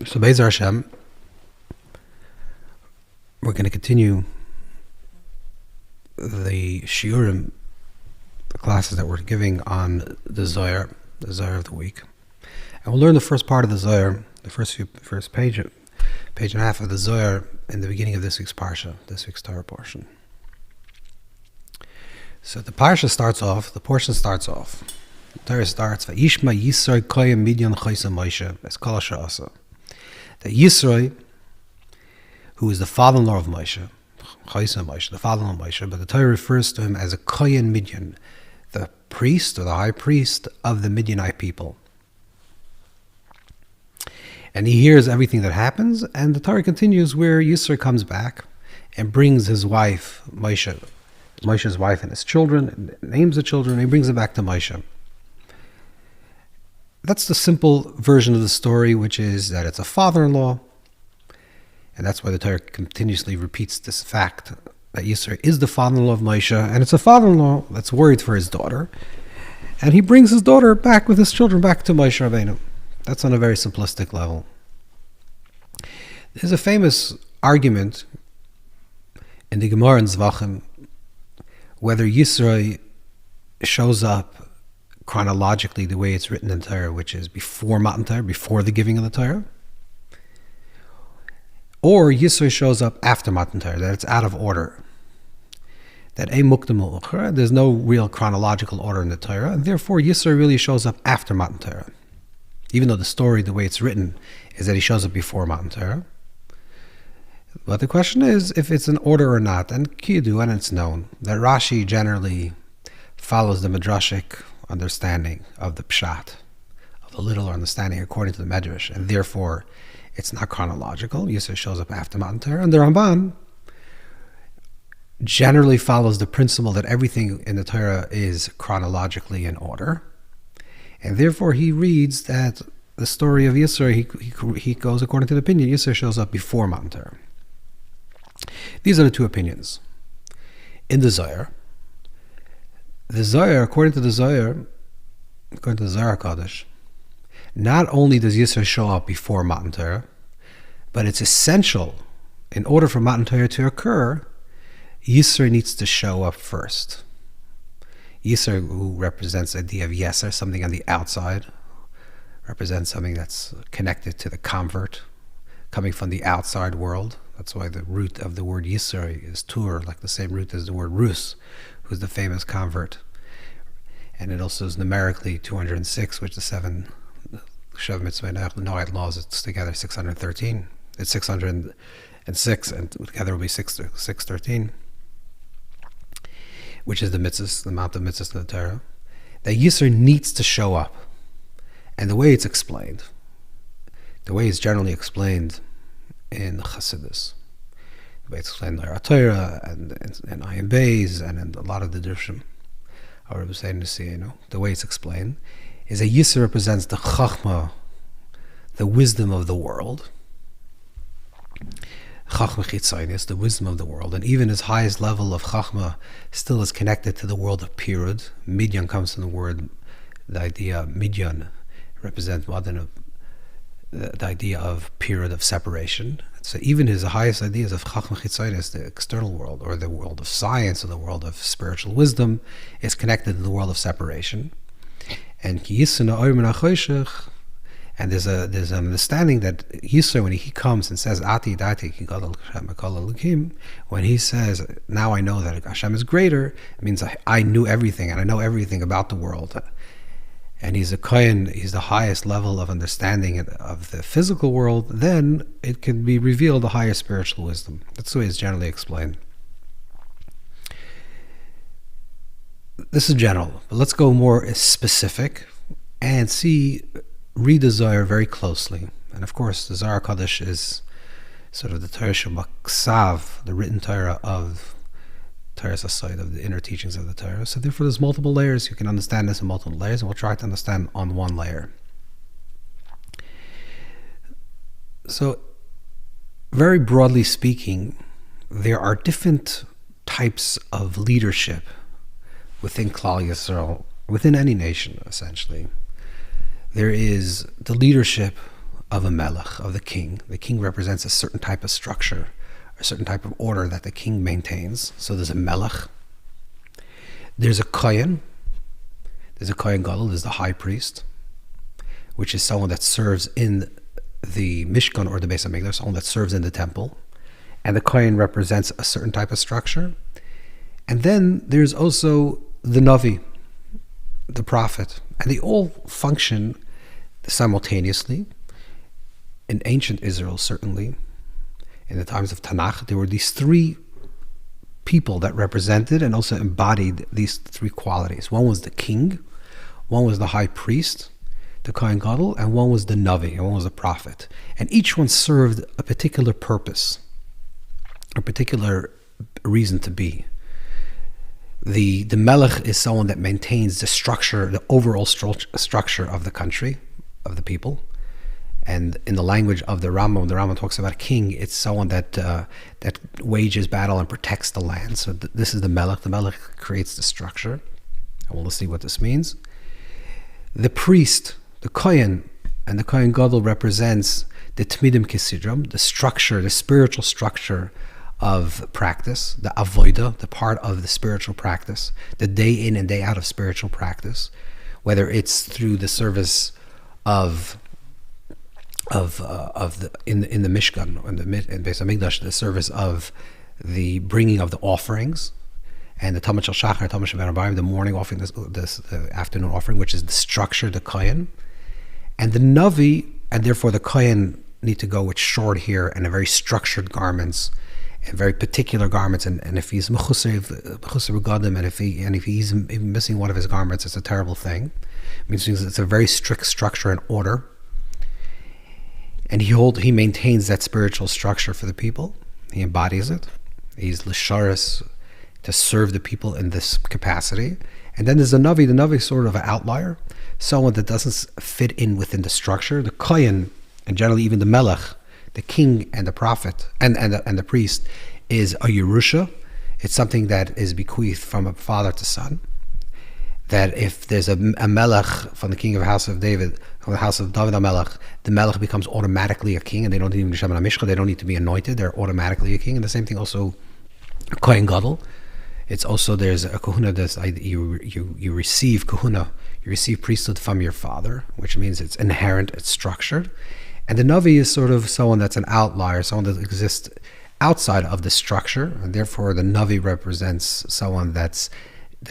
So Be'ezer Hashem, we're going to continue the shiurim, the classes that we're giving on the Zohar of the week. And we'll learn the first part of the Zohar, the first page and a half of the Zohar in the beginning of this week's Parsha, this week's Torah portion. So the Parsha starts off, the portion starts off. The Torah starts, Vayishma Yisro Kohen Midyan Chaysa Moshe Es Kol Asher Asa. That Yisro, who is the father-in-law of Moshe, Chaysa Moshe, the father-in-law of Moshe, but the Torah refers to him as a Kohen Midyan, the priest or the high priest of the Midianite people. And he hears everything that happens, and the Torah continues where Yisro comes back and brings his wife, Moshe's wife and his children, and names the children, and he brings them back to Moshe. That's the simple version of the story, which is that it's a father-in-law, and that's why the Torah continuously repeats this fact that Yisro is the father-in-law of Moshe, and it's a father-in-law that's worried for his daughter, and he brings his daughter back with his children back to Moshe Rabbeinu. That's on a very simplistic level. There's a famous argument in the Gemara in Zvachim whether Yisro shows up chronologically the way it's written in Torah, which is before Matan Torah, before the giving of the Torah, or Yisro shows up after Matan Torah, that it's out of order. That there's no real chronological order in the Torah, and therefore Yisro really shows up after Matan Torah. Even though the story, the way it's written, is that he shows up before Matan Torah. But the question is if it's in order or not, and Kiyadu, and it's known that Rashi generally follows the Midrashic understanding of the Pshat, of the literal understanding according to the Medrash, and therefore it's not chronological. Yisro shows up after Matan Torah, and the Ramban generally follows the principle that everything in the Torah is chronologically in order, and therefore he reads that the story of Yisro, he goes according to the opinion, Yisro shows up before Matan Torah. These are the two opinions. In the Zohar, according to the Zohar Kodesh, not only does Yisro show up before Matan Torah, but it's essential, in order for Matan Torah to occur, Yisro needs to show up first. Yisro, who represents the idea of Yeser, something on the outside, represents something that's connected to the convert, coming from the outside world. That's why the root of the word Yisro is Tur, like the same root as the word Rus, who's the famous convert. And it also is numerically 206, which the seven Shav Mitzvah Noahide laws, it's together 613. It's 606, and together will be 613, which is the mitzvahs, the amount of mitzvahs in the Torah. That Yisro needs to show up. And the way it's explained, the way it's generally explained in Chassidus, the way it's explained in Torah and Ayin Beis and in a lot of the Drushim, I would say, the way it's explained is that Yisro represents the Chachma, the wisdom of the world. Chachma Chitzaynis, the wisdom of the world, and even his highest level of Chachma still is connected to the world of Pirud. Midyan comes from the word, the idea Midyan represents the idea of period of separation. So even his highest ideas of Chachma Chitzaynis, the external world, or the world of science, or the world of spiritual wisdom, is connected to the world of separation. And and there's an understanding that Yisro, when he comes and says Ati Dati, when he says, now I know that Hashem is greater, it means I knew everything and I know everything about the world. And he's a Kohen, he's the highest level of understanding of the physical world, then it can be revealed the higher spiritual wisdom. That's the way it's generally explained. This is general, but let's go more specific and read the Zohar very closely. And of course, the Zohar Kodesh is sort of the Torah Shemaksav, the written Torah of Torah's aside, of the inner teachings of the Torah. So therefore there's multiple layers. You can understand this in multiple layers, and we'll try to understand on one layer. So very broadly speaking, there are different types of leadership within Klal Yisrael, within any nation essentially. There is the leadership of a melech, of the king. The king represents a certain type of structure, a certain type of order that the king maintains. So there's a melech. There's a Kohen. There's a Kohen Gadol. There's the high priest, which is someone that serves in the Mishkan or the Beis HaMikdash, someone that serves in the temple. And the Kohen represents a certain type of structure. And then there's also the Navi, the prophet. And they all function simultaneously. In ancient Israel, certainly, in the times of Tanakh, there were these three people that represented and also embodied these three qualities. One was the king, one was the high priest, the Kohen Gadol, and one was the Navi, and one was the prophet. And each one served a particular purpose, a particular reason to be. The Melech is someone that maintains the structure, the overall structure of the country, of the people. And in the language of the Rambam, when the Rambam talks about a king, it's someone that wages battle and protects the land. So this is the Melech. The Melech creates the structure. And we'll see what this means. The priest, the Kohen, and the Kohen Gadol represents the Tmidim Kisidram, the structure, the spiritual structure of practice, the avoida, the part of the spiritual practice, the day in and day out of spiritual practice, whether it's through the service of the in the Mishkan, in Beis HaMikdash, the service of the bringing of the offerings, and the Tamid Shel Shachar, Tamid Shel Ben Abayim, the morning offering, the afternoon offering, which is the structure, the Kohen, and the Navi, and therefore the Kohen need to go with short hair and a very structured garments, and very particular garments, and if he's mechusar begadim, and if he's missing one of his garments, it's a terrible thing. It means it's a very strict structure and order. And he maintains that spiritual structure for the people. He embodies it. He's l'sharis, to serve the people in this capacity. And then there's the Navi. The Navi is sort of an outlier, someone that doesn't fit in within the structure. The Kohen, and generally even the Melech, the king and the prophet and the priest, is a Yerusha. It's something that is bequeathed from a father to son. That if there's a Melech from the king of the house of David, from the house of David HaMelech, the Melech becomes automatically a king, and they don't need to be Mishcha, they don't need to be anointed, they're automatically a king. And the same thing also, Kohen Gadol. It's also, there's a kahuna, you receive kahuna, you receive priesthood from your father, which means it's inherent, it's structured. And the Navi is sort of someone that's an outlier, someone that exists outside of the structure, and therefore the Navi represents someone that's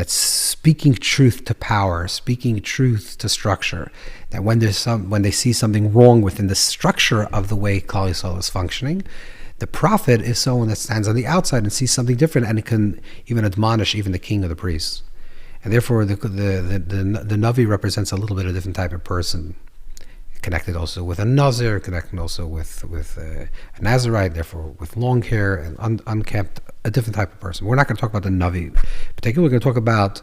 speaking truth to power, speaking truth to structure. That when they see something wrong within the structure of the way Klal Yisrael is functioning, the prophet is someone that stands on the outside and sees something different, and it can even admonish even the king or the priest. And therefore, the Navi represents a little bit of a different type of person, connected also with a Nazir, connected also with a Nazirite, therefore with long hair and unkempt, a different type of person. We're not going to talk about the Navi. Particularly, we're going to talk about,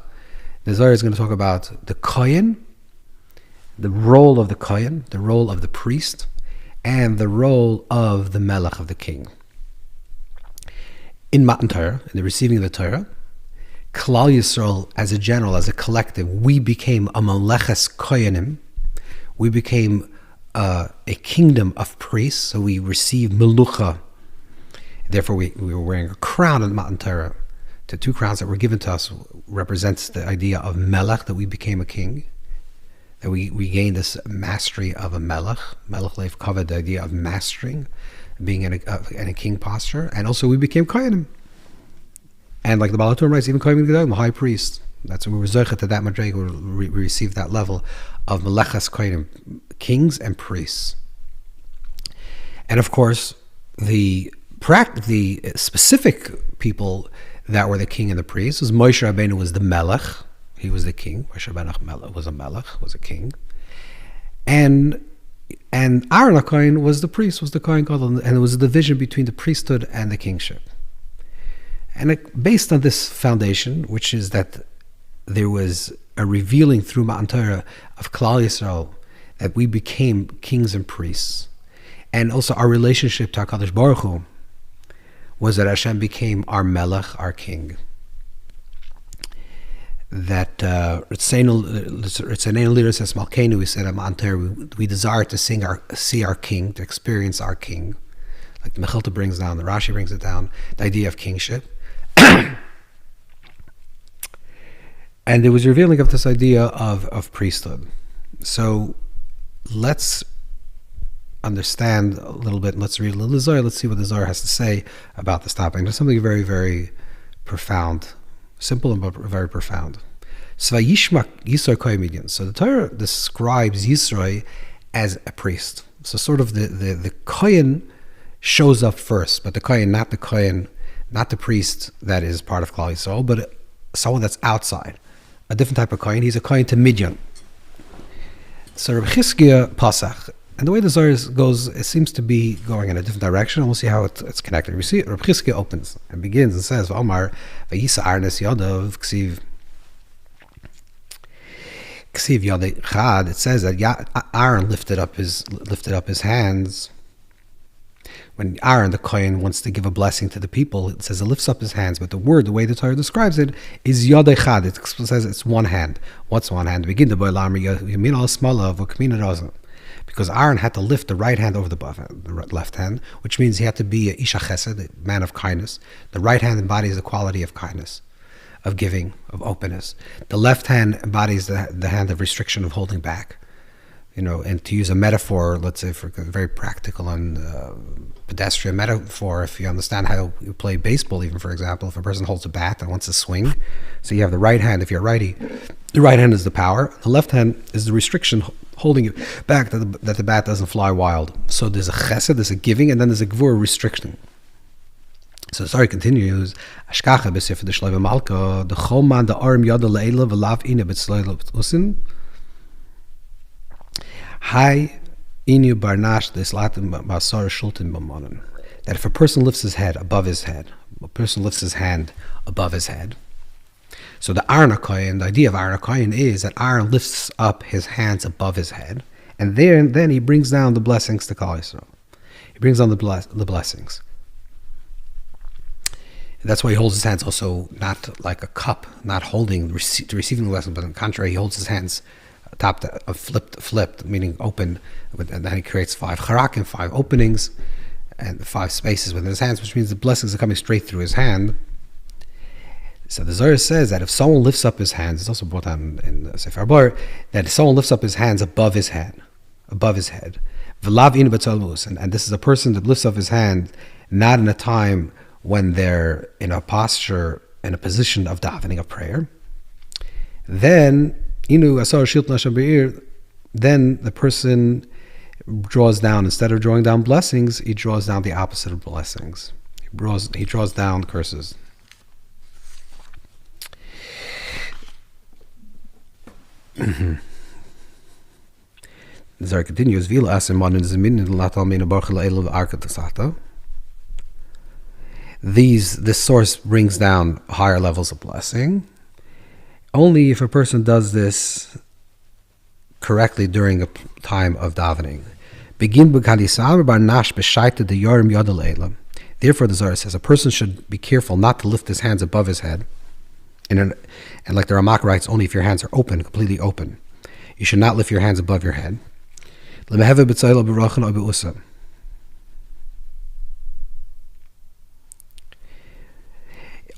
the Zohar is going to talk about the Kohen, the role of the Kohen, the role of the priest, and the role of the Melech, of the king. In Matan Torah, in the receiving of the Torah, Klal Yisrael, as a general, as a collective, we became a Meleches Kohenim. We became a kingdom of priests, so we received Melucha. Therefore, we were wearing a crown in Matan Torah. The two crowns that were given to us represents the idea of Melech, that we became a king, that we gained this mastery of a Melech. Melech Lev covered the idea of mastering, being in a king posture, and also we became Kohenim. And like the Baal HaTurim writes, even Kohen Gedolim, the high priest. That's when we were Zochah to that Madrega, we received that level of Meleches Kohenim, kings and priests. And of course, the specific people that were the king and the priest was Moshe Rabbeinu was the Melech. He was the king. Moshe Rabbeinu was a Melech, was a king. And Aaron HaKohen was the priest, was the Kohen Gadol, and it was a division between the priesthood and the kingship. And based on this foundation, which is that there was a revealing through Matan Torah of Klal Yisrael that we became kings and priests, and also our relationship to HaKadosh Baruch Hu was that Hashem became our Melech, our king. that Ritzaneinu Liras Es Malkeinu, we said we desire to see our king, to experience our king. Like the Mechilta brings down, the Rashi brings it down, the idea of kingship. And it was revealing of this idea of priesthood. So let's understand a little bit. Let's read a little Zohar. Let's see what the Zohar has to say about this topic. There's something very, very profound, simple but very profound. So the Torah describes Yisro as a priest. So sort of the Kohen shows up first, but the Kohen, not the priest that is part of Klal Yisrael, but someone that's outside. A different type of Kohen. He's a Kohen to Midyan. So Rav Chizkiah Pasach, and the way the Zohar goes, it seems to be going in a different direction, and we'll see how it's connected. We see Rav Chizkiah opens and begins and says, "Omar v'yisa arnes yodav ksiv yodei chad." It says that Aaron lifted up his hands. When Aaron, the Kohen, wants to give a blessing to the people, it says it lifts up his hands. But the way the Torah describes it, is yodei chad. It says it's one hand. What's one hand? Begin the boy lamer yamin al smala v'kamina razim. Because Aaron had to lift the right hand over the left hand, which means he had to be a isha chesed, a man of kindness. The right hand embodies the quality of kindness, of giving, of openness. The left hand embodies the hand of restriction, of holding back. And to use a metaphor, let's say for a very practical and pedestrian metaphor, if you understand how you play baseball, even for example, if a person holds a bat and wants to swing, so you have the right hand, if you're righty, the right hand is the power, the left hand is the restriction holding it back, that the bat doesn't fly wild. So there's a chesed, there's a giving, and then there's a gvur restriction. So sorry, continues. Ashkacha b'sefer the Shlomo Malka, the choman the arm yada le'ela v'lav ina b'tzloil usin. Hi, inu barnash deslatim basar shultin b'manon. That if a person lifts his head above his head, a person lifts his hand above his head. So the Aaron HaKohen, the idea of Aaron HaKohen is that Aaron lifts up his hands above his head, and then he brings down the blessings to Klal Yisrael. He brings down the blessings. That's why he holds his hands also not like a cup, not holding, receiving the blessing, but on the contrary, he holds his hands flipped, meaning open, and then he creates 5 charakim, 5 openings, and 5 spaces within his hands, which means the blessings are coming straight through his hand. So the Zohar says that if someone lifts up his hands, it's also brought down in the Sefer Bar, that if someone lifts up his hands above his head, v'lav inu b'tzalmus, and this is a person that lifts up his hand not in a time when they're in a posture, in a position of davening, of prayer, then then the person draws down, instead of drawing down blessings, he draws down the opposite of blessings. He draws down curses. The Zohar continues. This source brings down higher levels of blessing. Only if a person does this correctly during a time of davening. Therefore, the Zohar says a person should be careful not to lift his hands above his head. And like the Ramak writes, only if your hands are open, completely open. You should not lift your hands above your head.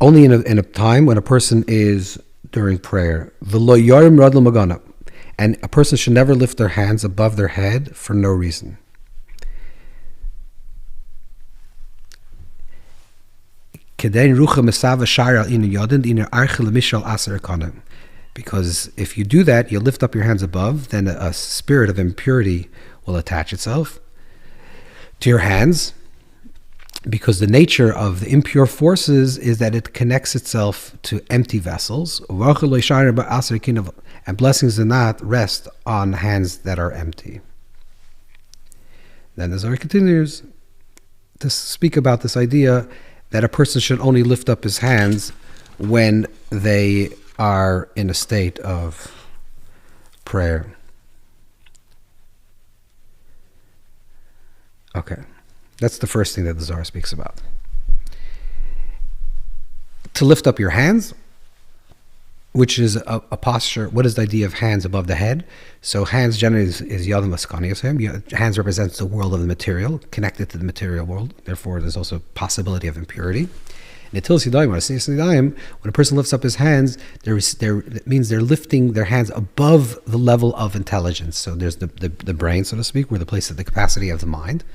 Only in a time when a person is during prayer. And a person should never lift their hands above their head for no reason. Because if you do that, you lift up your hands above, then a spirit of impurity will attach itself to your hands, because the nature of the impure forces is that it connects itself to empty vessels, and blessings do not rest on hands that are empty. Then the Zohar continues to speak about this idea that a person should only lift up his hands when they are in a state of prayer. Okay, that's the first thing that the Zohar speaks about. To lift up your hands which is a posture. What is the idea of hands above the head? So hands generally is Yad Maskaniasem. Hands represents the world of the material, connected to the material world. Therefore, there's also possibility of impurity. When a person lifts up his hands, it means they're lifting their hands above the level of intelligence. So there's the brain, so to speak, where the place of the capacity of the mind,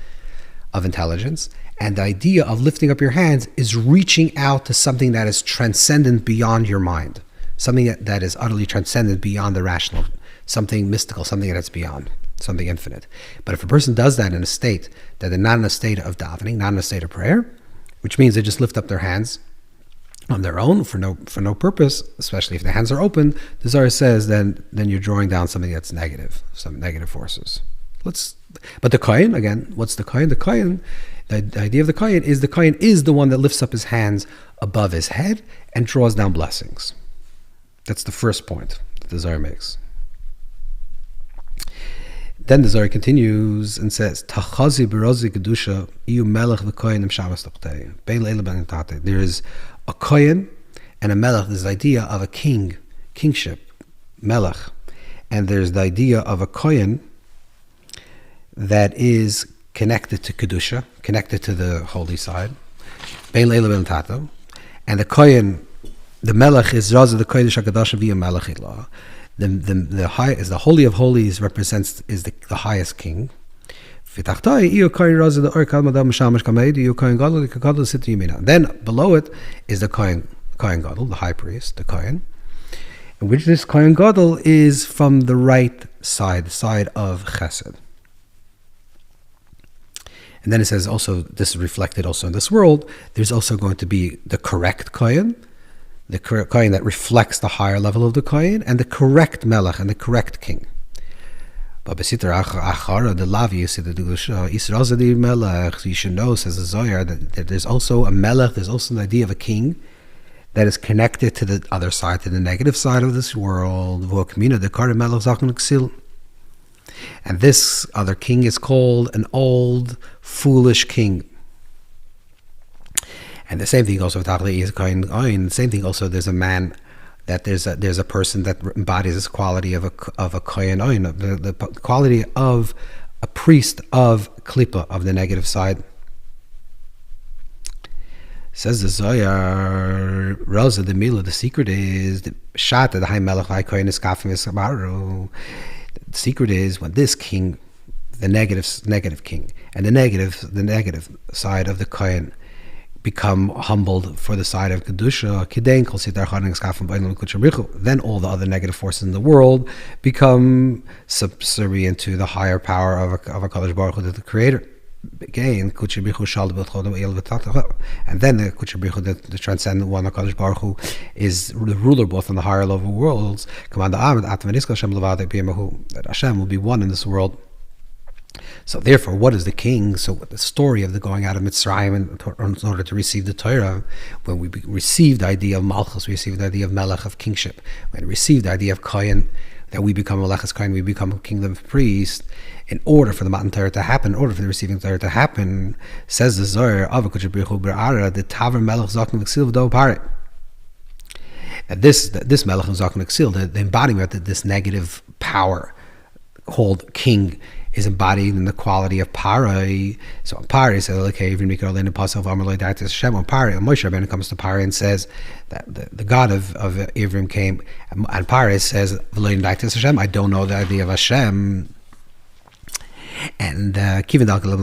of intelligence. And the idea of lifting up your hands is reaching out to something that is transcendent beyond your mind. Something that is utterly transcendent beyond the rational, something mystical, something that's beyond, something infinite. But if a person does that in a state that they're not in a state of davening, not in a state of prayer, which means they just lift up their hands on their own for no purpose, especially if the hands are open, the Zohar says then you're drawing down something that's negative, some negative forces. But the Kohen, again, what's the Kohen? The idea of the Kohen is the one that lifts up his hands above his head and draws down blessings. That's the first point that the Zohar makes. Then the Zohar continues and says, "Tachazi b'rozi Kedusha iyu melech v'kohen im shamas tochtei bein leila ben tate." There is a kohen and a melech. There's the idea of a king, kingship, melech, and there's the idea of a kohen that is connected to Kedusha, connected to the holy side, bein leila ben tate, and the kohen, the melech is raza the kodesh hakadosh v'ya melech ilah. The high is the Holy of Holies is the highest king. Then below it is the Kohen Gadol, the high priest, the Kohen, in which this Kohen Gadol is from the right side, the side of Chesed. And then it says also, this is reflected also in this world, there's also going to be the correct Kohen, the Kohen that reflects the higher level of the Kohen, and the correct Melech, and the correct king. But Besitra Achara, the Lavi, you see the Kedusha, Yisro Melech, you should know, says the Zohar, that there's also a Melech, there's also the idea of a king that is connected to the other side, to the negative side of this world. And this other king is called an old, foolish king. And the same thing also with the same thing also, there's a man that there's a person that embodies this quality of a kohen oin, the quality of a priest of Clippa, of the negative side. Says the Zohar, Rosa the Mila, the secret is the Shata, the high melech high kohen is kafim isamaru. The secret is when this king, the negative king, and the negative side of the kohen become humbled for the side of Kedusha, then all the other negative forces in the world become subservient to the higher power of a Kadosh Baruch Hu, the Creator. Again, and then the the transcendent one, the Kadosh Baruch Hu, is the ruler both on the higher level worlds. That Hashem will be one in this world. So therefore, what is the king? So the story of the going out of Mitzrayim in order to receive the Torah, when we receive the idea of Malchus, we receive the idea of Melech, of kingship, when we receive the idea of Kohen, that we become a Melech's Kohen, we become a kingdom of priests, in order for the Matan Torah to happen, in order for the receiving Torah to happen, says the Zohar, the Taver Melech Zakon V'Ksil V'do Pare. That this Melech Zakon V'Ksil, the embodiment of this negative power called king, is embodied in the quality of Parai. So Parai says, okay, even we could only pass over Amaloi Daitis Hashem on Parai. And Moshe Rabbeinu comes to Parai and says that the God of Ivrim came, and Parai says, V'loin Daitis Hashem, I don't know the idea of Hashem. And then eventually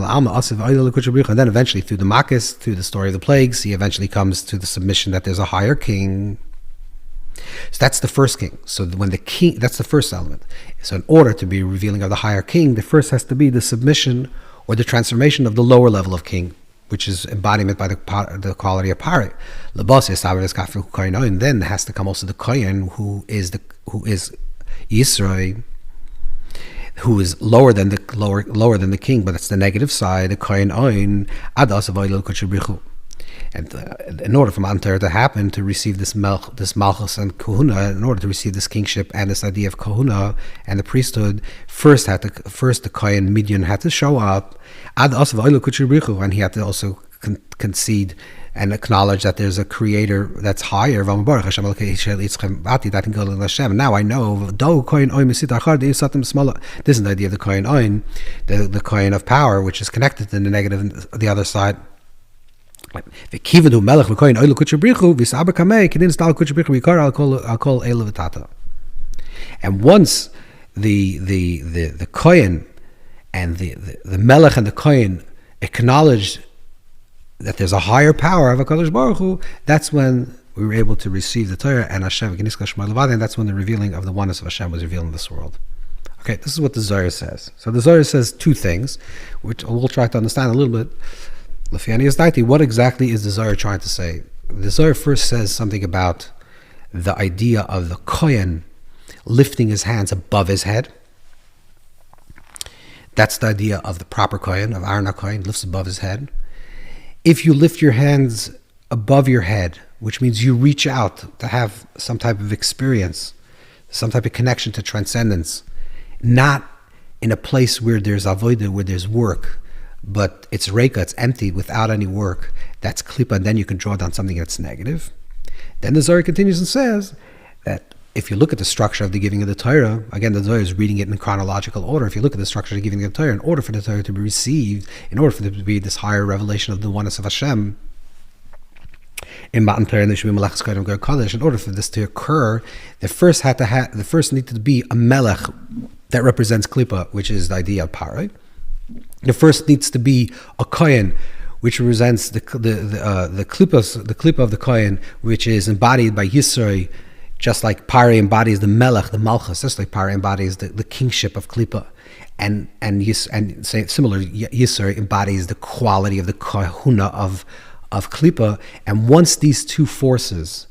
through the Makkos, through the story of the plagues, he eventually comes to the submission that there's a higher king. So that's the first king. So when the king, that's the first element. So in order to be revealing of the higher king, the first has to be the submission or the transformation of the lower level of king, which is embodiment by the quality of Pari. And then has to come also the Kohen, who is Yisro, who is lower than the king, but that's the negative side. The Kohen Oin Adas of Oilel Kochabrichu. And in order for Matan Torah to happen, to receive this Malchus and Kahuna, in order to receive this kingship and this idea of Kahuna and the priesthood, first the Kohen Midian had to show up, and he had to also concede and acknowledge that there's a creator that's higher. Now I know, this is the idea of the Kohen Oin, the Kohen of power, which is connected to the negative, the other side. And once the Kohen and the Melech and the Kohen acknowledged that there's a higher power of HaKadosh Baruch Hu, that's when we were able to receive the Torah and Hashem, and that's when the revealing of the oneness of Hashem was revealed in this world. Okay, this is what the Zohar says. So the Zohar says two things, which we'll try to understand a little bit. What exactly is the Zohar trying to say? The Zohar first says something about the idea of the Kohen lifting his hands above his head. That's the idea of the proper Kohen, of Aaron HaKohen, lifts above his head. If you lift your hands above your head, which means you reach out to have some type of experience, some type of connection to transcendence, not in a place where there's avodah, where there's work, but it's reika, it's empty, without any work, that's Clippa, and then you can draw down something that's negative. Then the Zohar continues and says that if you look at the structure of the giving of the Torah, again, the Zohar is reading it in chronological order. If you look at the structure of the giving of the Torah, in order for the Torah to be received, in order for there to be this higher revelation of the oneness of Hashem, in Matan Torah, there should be Melech Kohen and Kodesh. In order for this to occur, there first needed to be a Melech that represents Clippa, which is the idea of Parah. There first needs to be a Kohen, which represents the Clippa of the Kohen, which is embodied by Yitro. Just like Parah embodies the Melech, the Malchus, just like Parah embodies the kingship of Kelipa, and similar, Yisro embodies the quality of the kahuna of Kelipa. And once these two forces,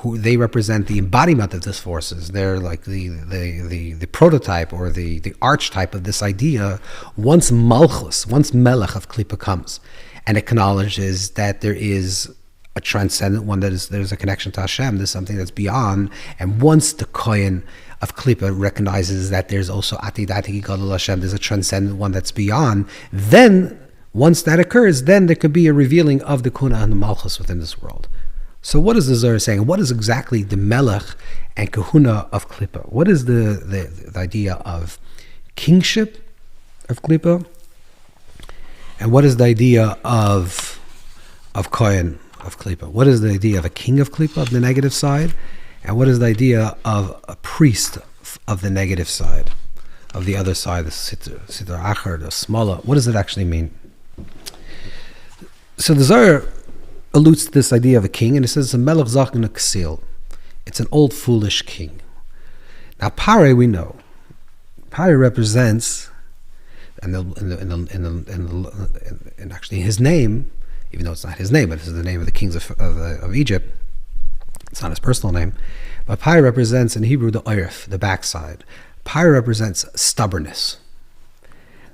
they represent the embodiment of these forces, they're like the prototype or the archetype of this idea. Once Malchus, once Melech of Kelipa comes and acknowledges that there is a transcendent one, there's a connection to Hashem, there's something that's beyond, and once the Kohen of Kelipa recognizes that there's also Atidati Gadol Hashem, there's a transcendent one that's beyond, then once that occurs, then there could be a revealing of the Kuna and the Malchus within this world. So what is the Zohar saying? What is exactly the Melech and Kahuna of Kelipa? What is the idea of kingship of Kelipa? And what is the idea of Kohen of Kelipa? What is the idea of a king of Kelipa, of the negative side? And what is the idea of a priest of the negative side, of the other side, the Siddur Achar, the Smala? What does it actually mean? So the Zohar alludes to this idea of a king, and it says, Melech Zachin Ksil. It's an old foolish king. Now Parah, we know. Parah represents, and actually his name, even though it's not his name, but this is the name of the kings of Egypt. It's not his personal name. But Parah represents in Hebrew the oiref, the backside. Parah represents stubbornness.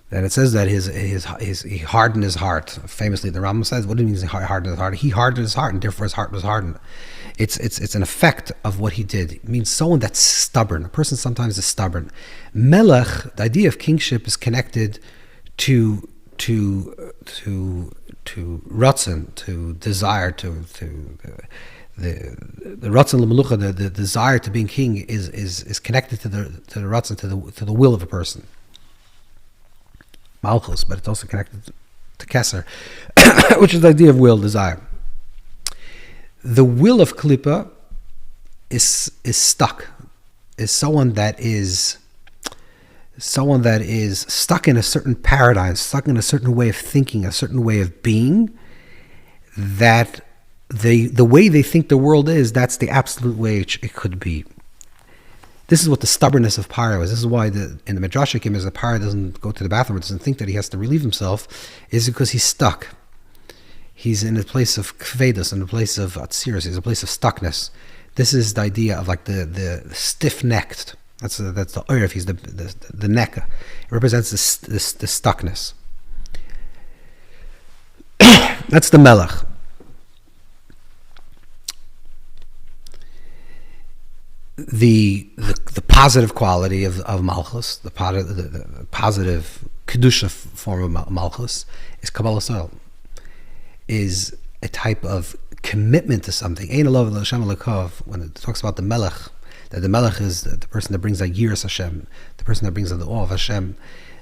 Then it says that he hardened his heart. Famously, the Rambam says, what do it mean he hardened his heart? He hardened his heart, and therefore his heart was hardened. It's an effect of what he did. It means someone that's stubborn. A person sometimes is stubborn. Melech, the idea of kingship, is connected to ratzon, to desire, to the ratzon l'melucha, the desire to being king is connected to the ratzon, to the will of a person. Malchus, but it's also connected to Keser, which is the idea of will, desire. The will of Kelipa is stuck, is someone that is stuck in a certain paradigm, stuck in a certain way of thinking, a certain way of being, that the way they think the world is, that's the absolute way it could be. This is what the stubbornness of Parah is. This is why in the Midrashikim, as the Parah doesn't go to the bathroom, doesn't think that he has to relieve himself, is because he's stuck. He's in a place of kvedus, in a place of atzirus, he's a place of stuckness. This is the idea of like the stiff-necked. That's the oiref. He's the neck. It represents the stuckness. That's the melech. The positive quality of Malchus, the positive Kedusha form of Malchus, is Kabbalah Soil. is a type of commitment to something. Ein alav l'Hashem l'kov, when it talks about the melech, that the melech is the person that brings the yiras Hashem, the person that brings the awe of Hashem.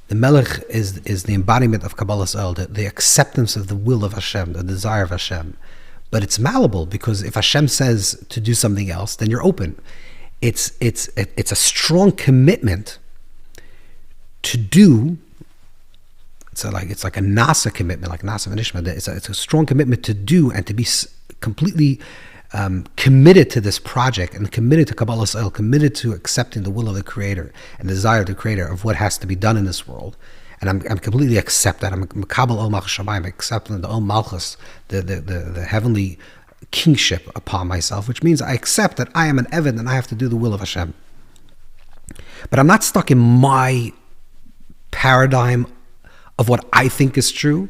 The melech is the embodiment of Kabbalas El, the acceptance of the will of Hashem, the desire of Hashem. But it's malleable, because if Hashem says to do something else, then you're open. It's a strong commitment to do. It's like a nasa commitment, like nasa v'nishma. It's a strong commitment to do and to be completely committed to this project, and committed to Kabbalas El, committed to accepting the will of the Creator and the desire of the Creator of what has to be done in this world. And I'm completely accept that. I'm Makabal Ol Malchus Shamayim, accepting the Ol Malchus, the heavenly kingship upon myself, which means I accept that I am an Eved and I have to do the will of Hashem. But I'm not stuck in my paradigm of what I think is true.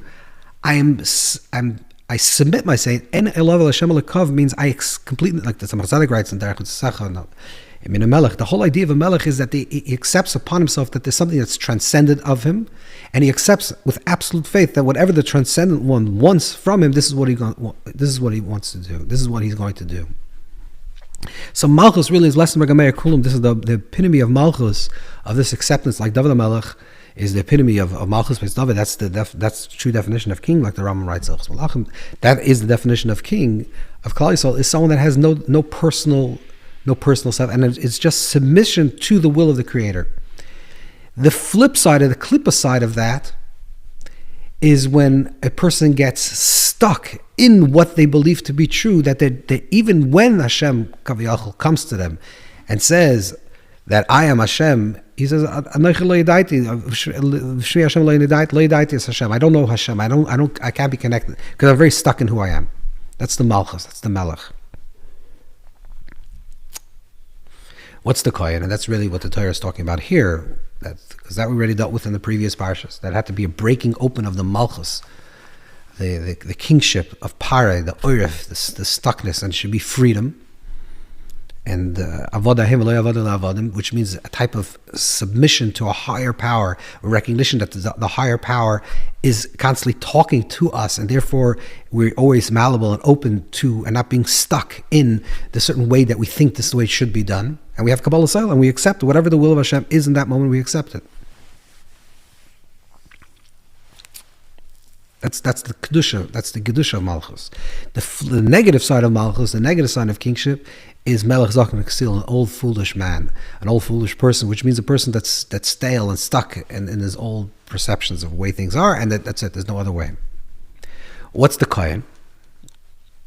I submit my saying, En Elav Hashem Lekov means I completely, like the Tzemach Tzedek writes in Derech Tzedakah, I mean, a melech, the whole idea of a melech is that he accepts upon himself that there's something that's transcendent of him, and he accepts with absolute faith that whatever the transcendent one wants from him, this is what he wants to do. This is what he's going to do. So Malchus really is less than Megameir Kulam. This is the epitome of Malchus, of this acceptance, like David HaMelech is the epitome of Malchus based David. That's the true definition of king, like the Rambam writes. That is the definition of king, of Klal Yisrael, is someone that has no personal self, and it's just submission to the will of the Creator. The flip side, of the Clippa side of that, is when a person gets stuck in what they believe to be true, that they even when Hashem Kaviyachol comes to them and says that I am Hashem, he says, Anochi lo yadaiti, Shmi Hashem lo yadaiti is Hashem. I don't know Hashem. I can't be connected because I'm very stuck in who I am. That's the Malchus. That's the Melech. What's the Kohen? And that's really what the Torah is talking about here. Because that we already dealt with in the previous Parshas. That had to be a breaking open of the Malchus, the kingship of Pare, the Oiref, the stuckness, and should be freedom. And Avodahim lo yavodah la'avodim, which means a type of submission to a higher power, a recognition that the higher power is constantly talking to us, and therefore we're always malleable and open to, and not being stuck in the certain way that we think this is the way it should be done. And we have Kabbalah Sal, and we accept whatever the will of Hashem is in that moment. We accept it. That's the Kedusha. That's the Kedusha of Malchus. The negative side of Malchus, the negative side of kingship, is Melech Zaken Ksil, an old foolish man, an old foolish person, which means a person that's stale and stuck in his old perceptions of the way things are, and that's it. There's no other way. What's the Kohen?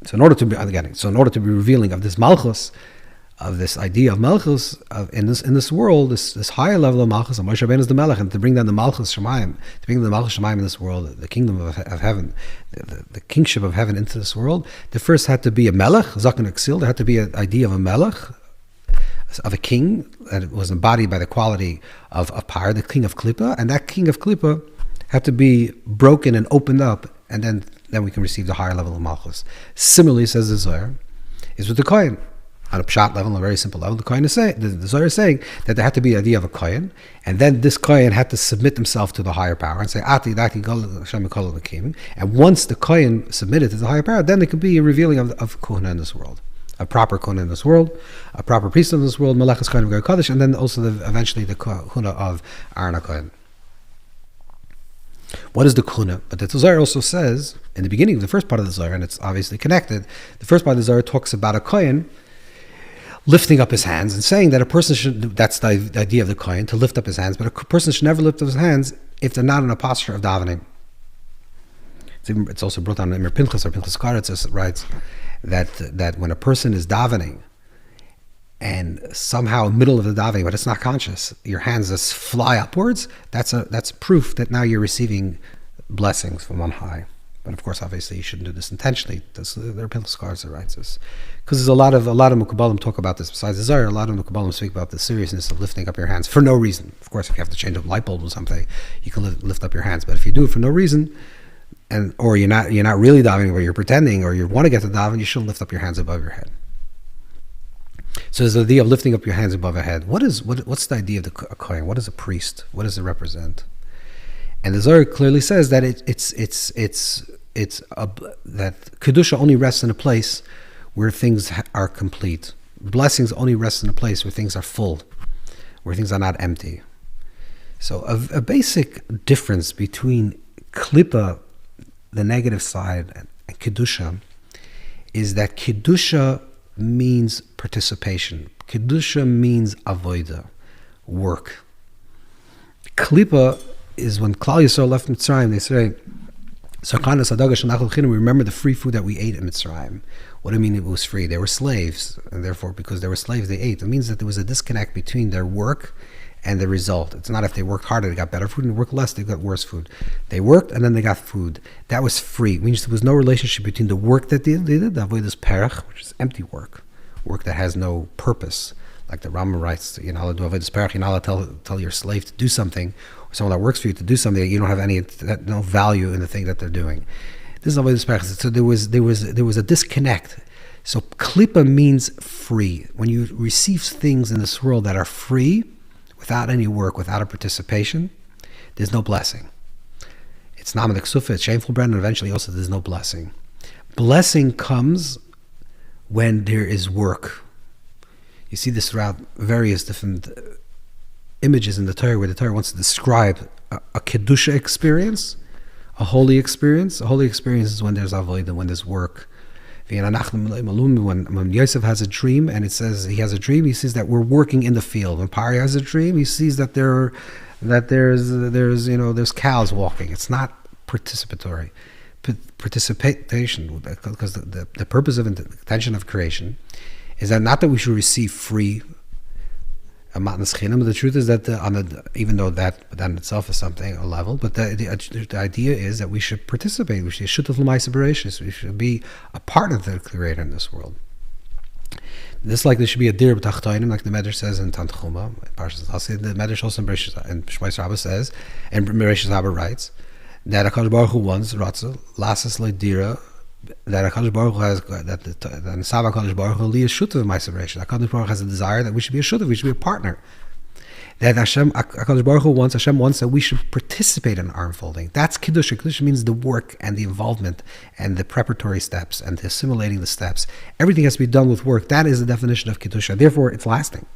So in order to be revealing of this Malchus, of this idea of Malchus, in this world, this higher level of Malchus, and Moshe Rabbeinu is the Melech, and to bring down the Malchus Shemaim, to bring the Malchus Shemaim in this world, the kingdom of heaven, the kingship of heaven into this world, there first had to be a Melech, Zaken Aksil. There had to be an idea of a Melech, of a king, that was embodied by the quality of Par, the king of Clippa, and that king of Clippa had to be broken and opened up, and then we can receive the higher level of Malchus. Similarly, says the Zohar, is with the Kohen. On a pshat level, on a very simple level, the Zohar is saying that there had to be the idea of a Kohen, and then this Kohen had to submit himself to the higher power and say, Ati, Dati, Hashem, Kol Elokim. And once the Kohen submitted to the higher power, then there could be a revealing of Kohen in this world, a proper Kohen in this world, a proper priest in this world, Melechus Kohen of Kodesh, and then also eventually the Kohen of Aaron HaKohen. What is the Kuna? But the Zohar also says, in the beginning of the first part of the Zohar, and it's obviously connected, the first part of the Zohar talks about a Kohen lifting up his hands and saying that a person should, that's the idea of the Kohen, to lift up his hands, but a person should never lift up his hands if they're not in a posture of davening. It's also brought down in Rav Pinson, or Pinchas Karetz writes that when a person is davening, and somehow in the middle of the davening, but it's not conscious, your hands just fly upwards, that's proof that now you're receiving blessings from on high. But of course, obviously, you shouldn't do this intentionally. There are Pinchas Karetz that writes this, because there's a lot of Mekubalim talk about this. Besides the Zohar, a lot of Mekubalim speak about the seriousness of lifting up your hands for no reason. Of course, if you have to change a light bulb or something, you can lift up your hands. But if you do it for no reason, or you're not really davening, or you're pretending, or you want to get to daven, you shouldn't lift up your hands above your head. So there's the idea of lifting up your hands above your head. What's the idea of a Kohen? What is a priest? What does it represent? And the Zohar clearly says that it's that Kedusha only rests in a place where things are complete. Blessings only rest in a place where things are full, where things are not empty. So a basic difference between Clippa, the negative side, and Kedusha is that Kedusha means participation. Kedusha means avoida, work. Clippa is when Klal Yisrael left Mitzrayim, they say, we remember the free food that we ate in Mitzrayim. What do you mean it was free? They were slaves, and therefore, because they were slaves, they ate. It means that there was a disconnect between their work and the result. It's not if they worked harder, they got better food, and they worked less, they got worse food. They worked, and then they got food. That was free. It means there was no relationship between the work that they did, the avodas perach, which is empty work that has no purpose. Like the Rambam writes, you're not allowed to do avodas perach, you're not allowed to tell your slave to do something, or someone that works for you to do something that you don't have no value in the thing that they're doing. This is avodas perach. So there was a disconnect. So Clippa means free. When you receive things in this world that are free, without any work, without a participation, there's no blessing. It's named ksufa, it's shameful bread, and eventually also there's no blessing. Blessing comes when there is work. You see this throughout various different images in the Torah, where the Torah wants to describe a Kedusha experience, a holy experience. A holy experience is when there's avodah, when there's work. When Yosef has a dream, and it says he has a dream, he sees that we're working in the field. When Pari has a dream, he sees that there's cows walking. It's not participatory. Participation, because the purpose of intention of creation is that not that we should receive free but the truth is that even though that in itself is something, a level, but the idea is that we should participate. We should be a part of the Creator in this world. This like there should be a dir b'tachtainim, like the Medrash says in Tanchuma, Parshas Yisro. The Medrash also in Shmos Rabbah says, and Bereishis Rabbah writes that HaKadosh Baruch Hu wants Ratzah lasas le'dira, that HaKadosh Baruch Hu has that the Nesav HaKadosh Baruch Hu li is shutav ma'aseration. HaKadosh Baruch Hu has a desire that we should be a shutav, we should be a partner. That HaKadosh Baruch Hu Hashem wants that we should participate in our unfolding. That's Kedusha. Kedusha means the work and the involvement and the preparatory steps and the assimilating the steps. Everything has to be done with work. That is the definition of Kedusha. Therefore, it's lasting.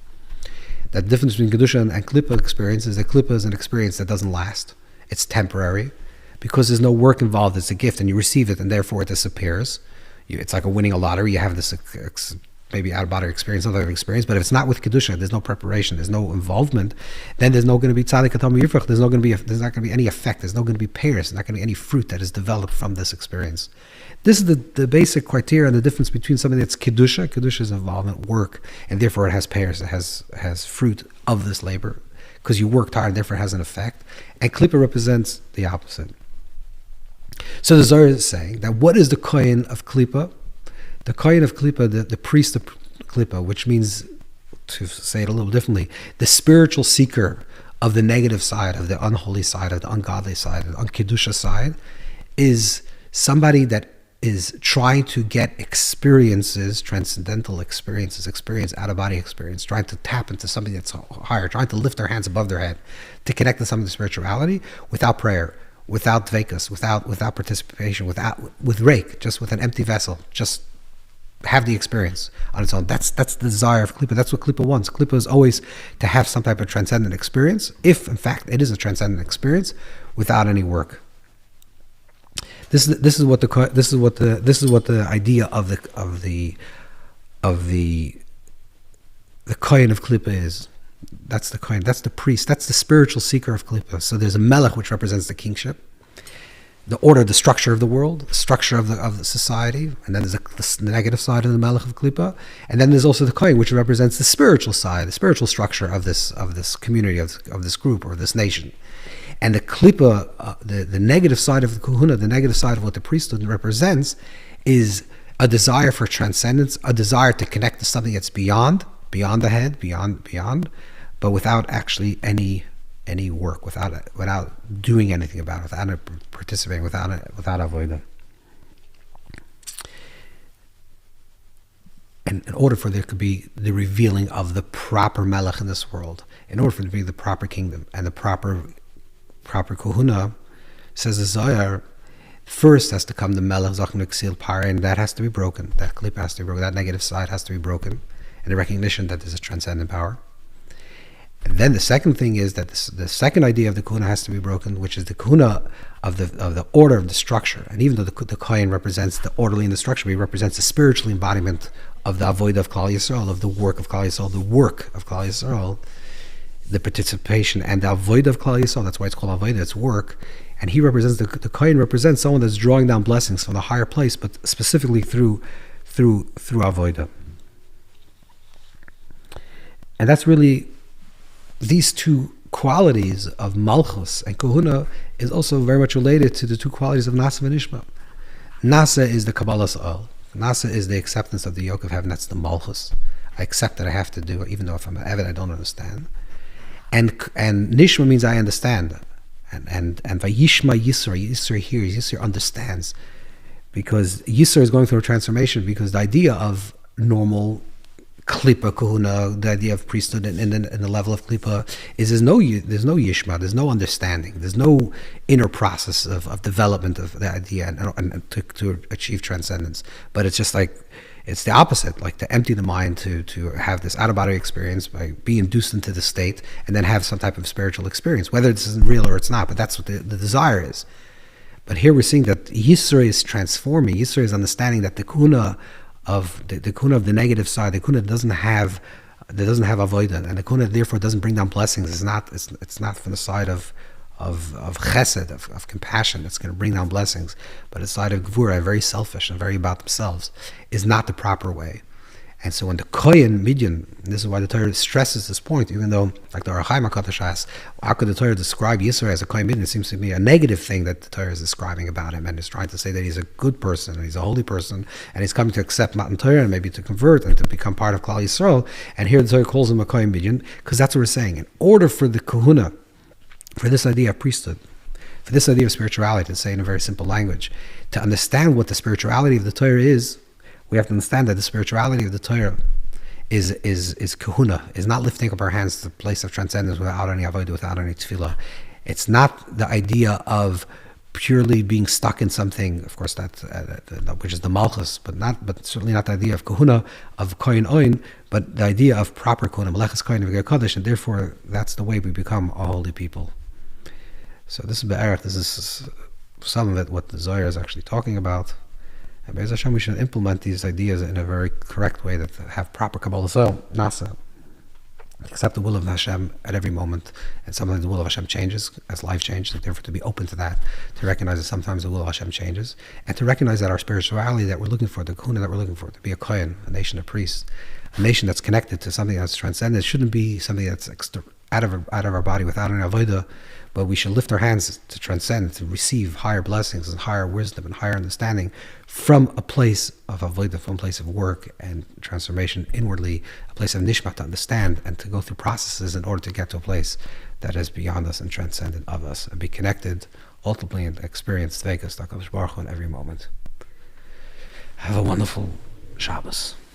The difference between Kedusha and Clippa experience is that Clippa is an experience that doesn't last. It's temporary because there's no work involved. It's a gift and you receive it and therefore it disappears. It's like winning a lottery. You have this maybe out-of-body experience, other experience, but if it's not with Kedusha, there's no preparation, there's no involvement, then there's not going to be tzaddik atam yifrach, there's not going to be any effect, there's not going to be peiros, there's not going to be any fruit that is developed from this experience. This is the basic criteria and the difference between something that's Kedusha. Kedusha is involvement, work, and therefore it has peiros, it has fruit of this labor, because you worked hard, and therefore it has an effect. And Clippa represents the opposite. So the Zohar is saying that what is the Kohen of Clippa? The Kohen of Kelipa, the priest of Clippa, which means, to say it a little differently, the spiritual seeker of the negative side, of the unholy side, of the ungodly side, of the unkedusha side, is somebody that is trying to get experiences, transcendental experience, out-of-body experience, trying to tap into something that's higher, trying to lift their hands above their head, to connect to something to spirituality without prayer, without dvekas, without participation, with rake, just with an empty vessel, just have the experience on its own. That's the desire of Clippa. That's what Clippa wants. Clippa is always to have some type of transcendent experience, if in fact it is a transcendent experience, without any work. This is what the idea of the Kohen of Clippa is. That's the Kohen. That's the priest. That's the spiritual seeker of Clippa. So there's a melech which represents the kingship, the order, the structure of the world, the structure of the society, and then there's the negative side of the Melech of Clippa, and then there's also the Kohen, which represents the spiritual side, the spiritual structure of this community, of this group or this nation. And the Clippa, the negative side of the Kahuna, the negative side of what the priesthood represents, is a desire for transcendence, a desire to connect to something that's beyond the head, beyond, but without actually any work, without doing anything about it, without participating, without avoiding. And in order for there to be the revealing of the proper melech in this world, in order for there to be the proper kingdom and the proper kohuna, says the Zohar, First has to come the Melech Zachem Exil Par, and that has to be broken. That Clippa has to be broken. That negative side has to be broken, and the recognition that there's a transcendent power. And then the second thing is that the second idea of the Kahuna has to be broken, which is the Kahuna of the order of the structure. And even though the Kohen represents the orderly in the structure, he represents the spiritual embodiment of the avoid of Klal Yisrael, of the work of Klal Yisrael, the work of Klal Yisrael, the participation and the avoid of Klal Yisrael. That's why it's called avoid. It's work. And he represents the Kohen represents someone that's drawing down blessings from the higher place, but specifically through avoida. And that's really these two qualities of Malchus and Kahuna is also very much related to the two qualities of Nasa and Ishma. Nasa is the Kabbalah's oil. Nasa is the acceptance of the yoke of heaven. That's the Malchus. I accept that I have to do it, even though if I'm an Eved, I don't understand. And Nishma means I understand. And Vayishma Yisro, Yisro hears, Yisro understands. Because Yisro is going through a transformation, because the idea of normal Clippa, Kahuna, the idea of priesthood in the level of Clippa is there's no Yishma, there's no understanding, there's no inner process of development of the idea and to achieve transcendence. But it's just like, it's the opposite, like to empty the mind, to have this out-of-body experience by being induced into the state and then have some type of spiritual experience, whether this isn't real or it's not, but that's what the desire is. But here we're seeing that Yisro is transforming, Yisro is understanding that the Kahuna of the Kahuna of the negative side, the Kahuna doesn't have avodah, and the Kahuna therefore doesn't bring down blessings. It's not from the side of chesed, of compassion that's going to bring down blessings, but the side of gvura, very selfish and very about themselves, is not the proper way. And so when the Kohen Midyan, and this is why the Torah stresses this point, even though, like the Arachaim HaKadosh asks, how could the Torah describe Yisro as a Kohen Midyan? It seems to be a negative thing that the Torah is describing about him, and is trying to say that he's a good person, and he's a holy person, and he's coming to accept Matan Torah, and maybe to convert, and to become part of Klal Yisrael. And here the Torah calls him a Kohen Midyan, because that's what we're saying. In order for the Kahuna, for this idea of priesthood, for this idea of spirituality, to say in a very simple language, to understand what the spirituality of the Torah is, we have to understand that the spirituality of the Torah is kahuna, is not lifting up our hands to the place of transcendence without any avodah, without any tefillah. It's not the idea of purely being stuck in something, of course, that which is the malchus, but certainly not the idea of kahuna, of kohen oin, but the idea of proper kahuna, meleches kohen v'ger kodesh, and therefore that's the way we become a holy people. So this is some of it, what the Zohar is actually talking about. And Be'ez Hashem, we should implement these ideas in a very correct way, that have proper Kabbalah. So, Nasa, accept the will of Hashem at every moment. And sometimes the will of Hashem changes as life changes, and therefore to be open to that, to recognize that sometimes the will of Hashem changes, and to recognize that our spirituality that we're looking for, the Kahuna that we're looking for, to be a Kohen, a nation of priests, a nation that's connected to something that's transcendent, shouldn't be something that's out of our body without an avodah, but we should lift our hands to transcend, to receive higher blessings and higher wisdom and higher understanding from a place of avodah, from a place of work and transformation inwardly, a place of nishma, to understand and to go through processes in order to get to a place that is beyond us and transcendent of us, and be connected ultimately and experience Dveikus HaKadosh Baruch Hu in every moment. Have a wonderful Shabbos.